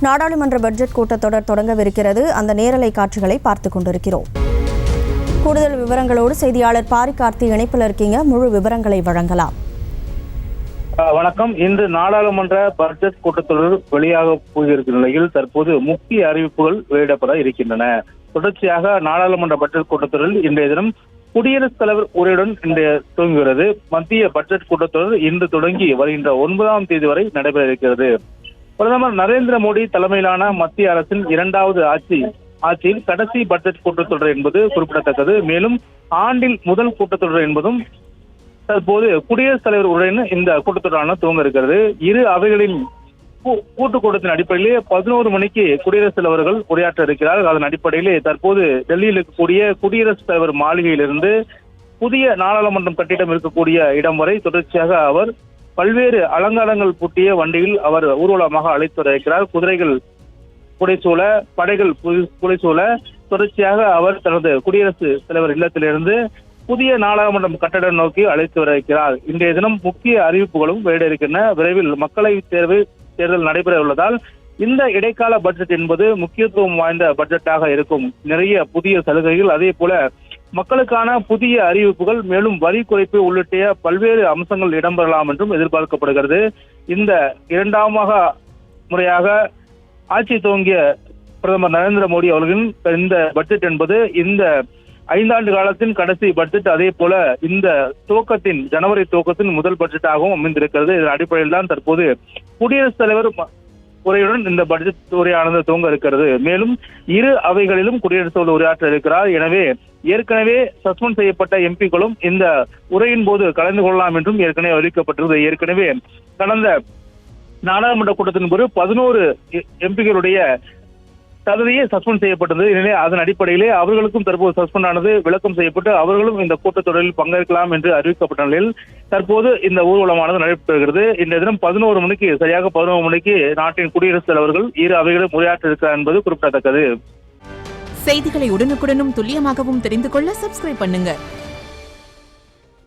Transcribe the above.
நாடாளுமன்ற பட்ஜெட் கூட்டத்தொடர் தொடங்கவிருக்கிறது. அந்த நேரலை காட்சிகளை பார்த்துக் கொண்டிருக்கிறோம். கூடுதல் விவரங்களோடு செய்தியாளர் பாரி கார்த்தி இணைப்பில் இருக்கீங்க. முழு விவரங்களை வழங்கலாம். வணக்கம். இன்று நாடாளுமன்ற பட்ஜெட் கூட்டத்தொடர் வெளியாக போயிருக்கும் நிலையில் தற்போது முக்கிய அறிவிப்புகள் வெளியிடப்பட இருக்கின்றன. தொடர்ச்சியாக நாடாளுமன்ற பட்ஜெட் கூட்டத்தொடரில் இன்றைய தினம் குடியரசுத் தலைவர் உரையுடன் இன்றைய துவங்குகிறது. மத்திய பட்ஜெட் கூட்டத்தொடர் இன்று தொடங்கி வருகின்ற 9ஆம் தேதி வரை நடைபெற இருக்கிறது. பிரதமர் நரேந்திர மோடி தலைமையிலான மத்திய அரசின் இரண்டாவது ஆட்சியில் கடைசி பட்ஜெட் கூட்டத்தொடர் என்பது குறிப்பிடத்தக்கது. மேலும் ஆண்டில் முதல் கூட்டத்தொடர் என்பதும் தற்போது குடியரசுத் தலைவர் உரையின் இந்த கூட்டத்தொடரான துவங்க இருக்கிறது. இரு அவைகளின் கூட்டுக் கூட்டத்தின் அடிப்படையிலே 11 மணிக்கு குடியரசுத் தலைவர்கள் உரையாற்ற இருக்கிறார். அதன் அடிப்படையிலே தற்போது டெல்லியில் இருக்கக்கூடிய குடியரசுத் தலைவர் மாளிகையிலிருந்து புதிய நாடாளுமன்றம் கட்டிடம் இருக்கக்கூடிய இடம் வரை தொடர்ச்சியாக அவர் பல்வேறு அலங்காரங்கள் பூட்டிய வண்டியில் அவர் ஊர்வலமாக அழைத்து வர இருக்கிறார். குதிரைகள் புடைசூழ, படைகள் புடைசூழ தொடர்ச்சியாக அவர் தனது குடியரசுத் தலைவர் இல்லத்திலிருந்து புதிய நாடாளுமன்றம் கட்டடம் நோக்கி அழைத்து வர இருக்கிறார். இன்றைய தினம் முக்கிய அறிவிப்புகளும் வெளியிட இருக்கின்றன. விரைவில் மக்களவைத் தேர்தல் நடைபெற உள்ளதால் இந்த இடைக்கால பட்ஜெட் என்பது முக்கியத்துவம் வாய்ந்த பட்ஜெட்டாக இருக்கும். நிறைய புதிய சலுகைகள், அதே போல மக்களுக்கான புதிய அறிவிப்புகள், மேலும் வரி குறைப்பு உள்ளிட்ட பல்வேறு அம்சங்கள் இடம்பெறலாம் என்றும் எதிர்பார்க்கப்படுகிறது. இந்த இரண்டாம் முறையாக ஆட்சி துவங்கிய பிரதமர் நரேந்திர மோடி அவர்களின் இந்த பட்ஜெட் என்பது இந்த 5 ஆண்டு காலத்தின் கடைசி பட்ஜெட். அதே போல இந்த ஜனவரி துவக்கத்தின் முதல் பட்ஜெட்டாகவும் அமைந்திருக்கிறது. இதன் அடிப்படையில் தான் தற்போது குடியரசுத் தலைவர் உரையுடன் இந்த பட்ஜெட் உரையானது துவங்க இருக்கிறது. மேலும் இரு அவைகளிலும் குடியரசுத் தலைவர் உரையாற்ற இருக்கிறார். எனவே ஏற்கனவே சஸ்பெண்ட் செய்யப்பட்ட எம்பிக்களும் இந்த உரையின் போது கலந்து கொள்ளலாம் என்றும் ஏற்கனவே அறிவிக்கப்பட்டிருந்தது. ஏற்கனவே கடந்த நாடாளுமன்ற கூட்டத்தின் போது 11 எம்பிக்களுடைய தகுதியை சஸ்பெண்ட் செய்யப்பட்டது. எனவே அதன் அடிப்படையிலே அவர்களுக்கும் தற்போது சஸ்பெண்ட் ஆனது விளக்கம் செய்யப்பட்டு அவர்களும் இந்த கூட்டத்தொடரில் பங்கேற்கலாம் என்று அறிவிக்கப்பட்ட நிலையில் தற்போது இந்த ஊர்வலமானது நடைபெறுகிறது. இந்த தினம் 11 மணிக்கு சரியாக 11 மணிக்கு நாட்டின் குடியரசுத் தலைவர்கள் இரு அவைகளும் உரையாற்ற இருக்கிறார் என்பது குறிப்பிடத்தக்கது. செய்திகளை உடனுக்குடனும் துல்லியமாகவும் தெரிந்து கொள்ள சப்ஸ்கிரைப் பண்ணுங்க.